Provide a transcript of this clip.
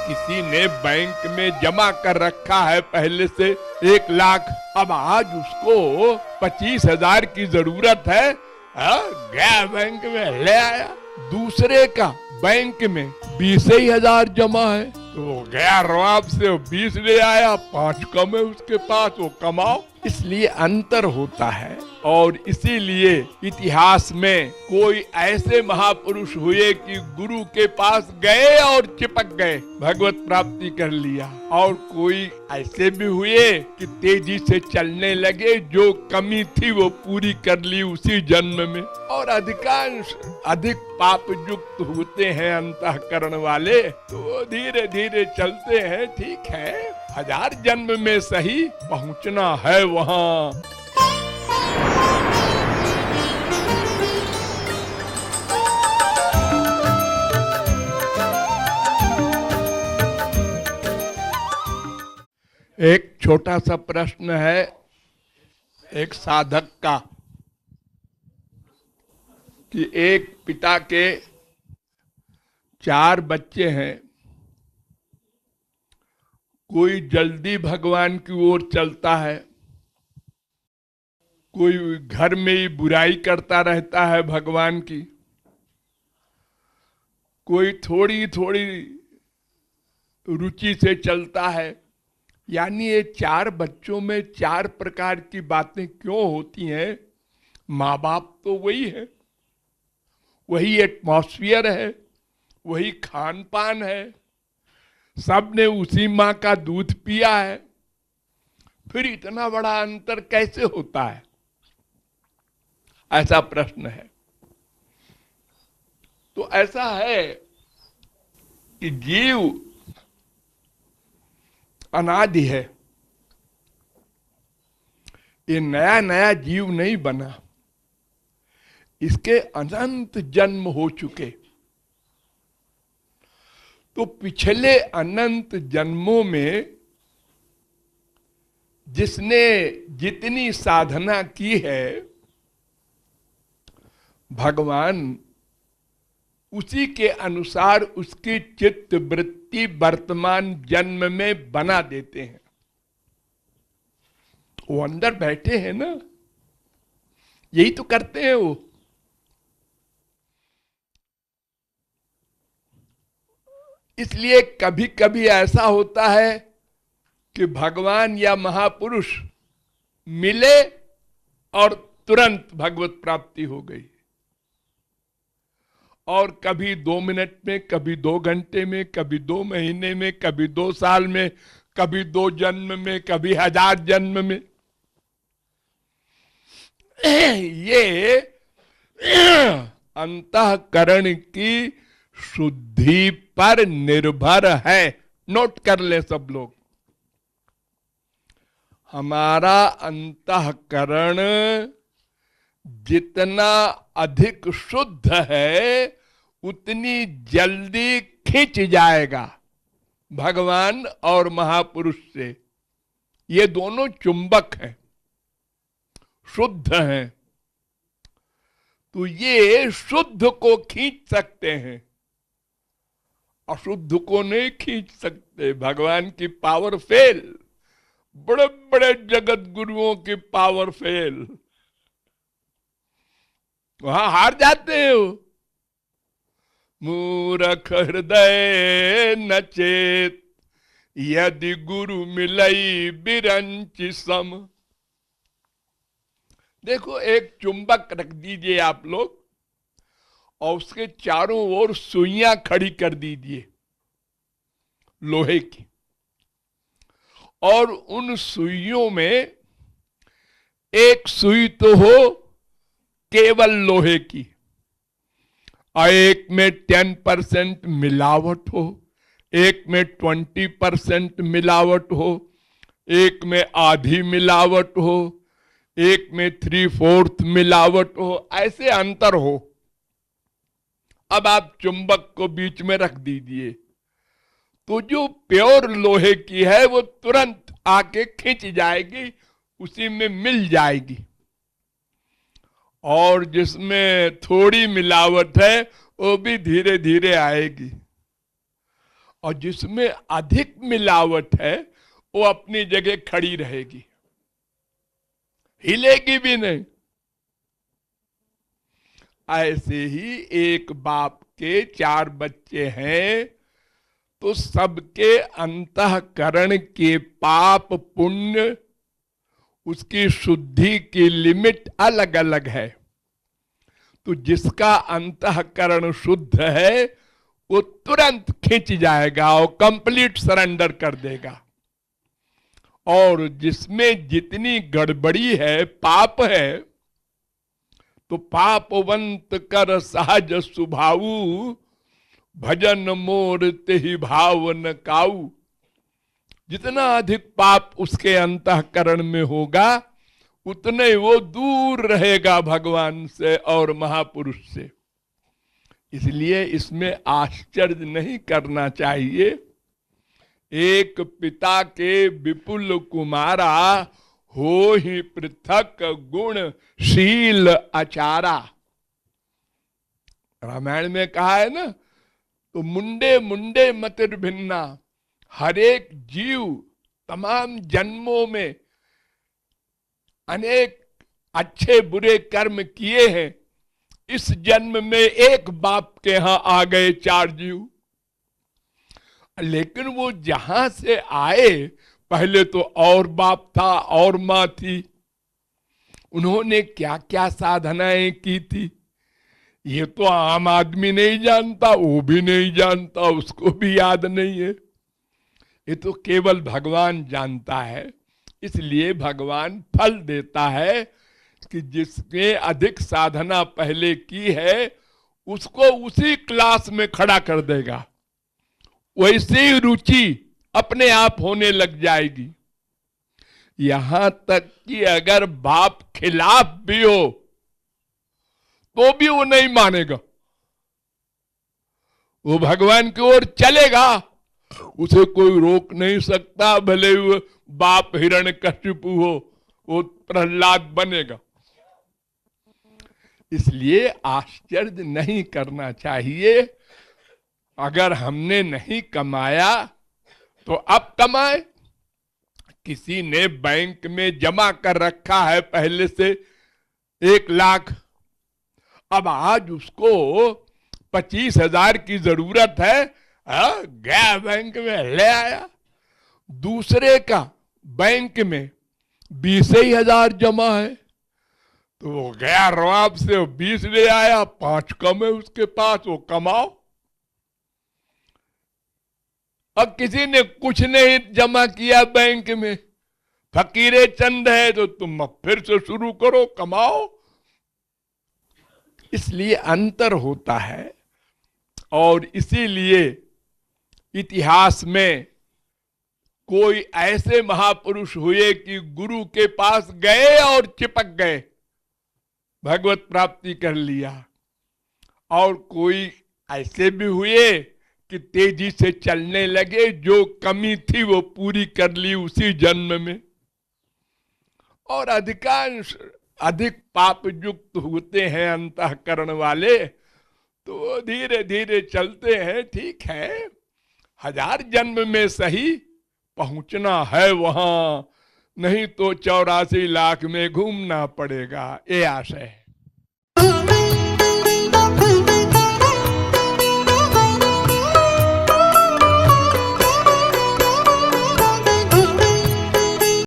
किसी ने बैंक में जमा कर रखा है पहले से 1 लाख, अब आज उसको 25,000 की जरूरत है, गया बैंक में ले आया। दूसरे का बैंक में 20,000 जमा है, तो वो गया रवाब से 20 ले आया, 5 कम है उसके पास, वो कमाओ। इसलिए अंतर होता है। और इसीलिए इतिहास में कोई ऐसे महापुरुष हुए कि गुरु के पास गए और चिपक गए, भगवत प्राप्ति कर लिया, और कोई ऐसे भी हुए कि तेजी से चलने लगे, जो कमी थी वो पूरी कर ली उसी जन्म में। और अधिकांश अधिक पाप युक्त होते हैं अंतःकरण वाले, तो धीरे धीरे चलते हैं। ठीक है, 1000 जन्म में सही पहुंचना है वहां। एक छोटा सा प्रश्न है एक साधक का, कि एक पिता के 4 बच्चे हैं, कोई जल्दी भगवान की ओर चलता है, कोई घर में ही बुराई करता रहता है भगवान की, कोई थोड़ी थोड़ी रुचि से चलता है। यानी ये 4 बच्चों में 4 प्रकार की बातें क्यों होती हैं? माँ बाप तो वही है, वही एटमॉस्फियर है, वही खान पान है, सबने उसी माँ का दूध पिया है, फिर इतना बड़ा अंतर कैसे होता है? ऐसा प्रश्न है। तो ऐसा है कि जीव अनादि है, ये नया नया जीव नहीं बना, इसके अनंत जन्म हो चुके। तो पिछले अनंत जन्मों में जिसने जितनी साधना की है, भगवान उसी के अनुसार उसकी चित्त वृत्ति वर्तमान जन्म में बना देते हैं। वो अंदर बैठे हैं ना, यही तो करते हैं वो। इसलिए कभी कभी ऐसा होता है कि भगवान या महापुरुष मिले और तुरंत भगवत प्राप्ति हो गई, और कभी 2 मिनट में, कभी 2 घंटे में, कभी 2 महीने में, कभी 2 साल में, कभी 2 जन्म में, कभी 1000 जन्म में। ये अंतःकरण की शुद्धि पर निर्भर है। नोट कर ले सब लोग, हमारा अंतःकरण जितना अधिक शुद्ध है, उतनी जल्दी खींच जाएगा भगवान और महापुरुष से। ये दोनों चुंबक हैं, शुद्ध हैं, तो ये शुद्ध को खींच सकते हैं, अशुद्ध को नहीं खींच सकते। भगवान की पावर फेल, बड़े बड़े जगत गुरुओं की पावर फेल, वहां हार जाते हैं। मूर्ख हृदय न चेत, यदि गुरु मिलई बिरंच सम। देखो, एक चुंबक रख दीजिए आप लोग, और उसके चारों ओर सुइयां खड़ी कर दीजिए लोहे की, और उन सुइयों में एक सुई तो हो केवल लोहे की, और एक में 10% मिलावट हो, एक में 20% मिलावट हो, एक में आधी मिलावट हो, एक में 3/4 मिलावट हो, ऐसे अंतर हो। अब आप चुंबक को बीच में रख दीजिए, तो जो प्योर लोहे की है वो तुरंत आके खींच जाएगी, उसी में मिल जाएगी। और जिसमें थोड़ी मिलावट है वो भी धीरे धीरे आएगी। और जिसमें अधिक मिलावट है वो अपनी जगह खड़ी रहेगी, हिलेगी भी नहीं। ऐसे ही एक बाप के 4 बच्चे हैं तो सबके अंतःकरण के पाप पुण्य, उसकी शुद्धि की लिमिट अलग अलग है। तो जिसका अंतःकरण शुद्ध है वो तुरंत खिंच जाएगा और कंप्लीट सरेंडर कर देगा। और जिसमें जितनी गड़बड़ी है, पाप है, तो पापवंत कर सहज सुभाऊ, भजन मोर तेहि भाव न काऊ। जितना अधिक पाप उसके अंतःकरण में होगा उतने वो दूर रहेगा भगवान से और महापुरुष से। इसलिए इसमें आश्चर्य नहीं करना चाहिए। एक पिता के विपुल कुमारा, हो ही पृथक गुण शील आचारा। रामायण में कहा है ना, तो मुंडे मुंडे मतिर भिन्ना। हर एक जीव तमाम जन्मों में अनेक अच्छे बुरे कर्म किए हैं, इस जन्म में एक बाप के यहां आ गए 4 जीव। लेकिन वो जहां से आए पहले तो और बाप था और मां थी, उन्होंने क्या क्या साधनाएं की थी ये तो आम आदमी नहीं जानता, वो भी नहीं जानता, उसको भी याद नहीं है। ये तो केवल भगवान जानता है। इसलिए भगवान फल देता है कि जिसने अधिक साधना पहले की है उसको उसी क्लास में खड़ा कर देगा, वैसी रुचि अपने आप होने लग जाएगी। यहां तक कि अगर बाप खिलाफ भी हो तो भी वो नहीं मानेगा, वो भगवान की ओर चलेगा, उसे कोई रोक नहीं सकता। भले वो बाप हिरण्यकशिपु हो, वो प्रहलाद बनेगा। इसलिए आश्चर्य नहीं करना चाहिए। अगर हमने नहीं कमाया तो अब कमाए। किसी ने बैंक में जमा कर रखा है पहले से 1 लाख, अब आज उसको 25,000 की जरूरत है, गया बैंक में ले आया। दूसरे का बैंक में 20,000 जमा है तो वो गया रवाब से 20 ले आया, 5 कम है उसके पास, वो कमाओ। अब किसी ने कुछ नहीं जमा किया बैंक में, फकीरे चंद है, तो तुम अब फिर से शुरू करो, कमाओ। इसलिए अंतर होता है। और इसीलिए इतिहास में कोई ऐसे महापुरुष हुए कि गुरु के पास गए और चिपक गए, भगवत प्राप्ति कर लिया। और कोई ऐसे भी हुए कि तेजी से चलने लगे, जो कमी थी वो पूरी कर ली उसी जन्म में। और अधिकांश अधिक पाप युक्त होते हैं अंतःकरण वाले, तो धीरे धीरे चलते हैं। ठीक है, 1000 जन्म में सही पहुंचना है वहां, नहीं तो 84 लाख में घूमना पड़ेगा। ये आशय है।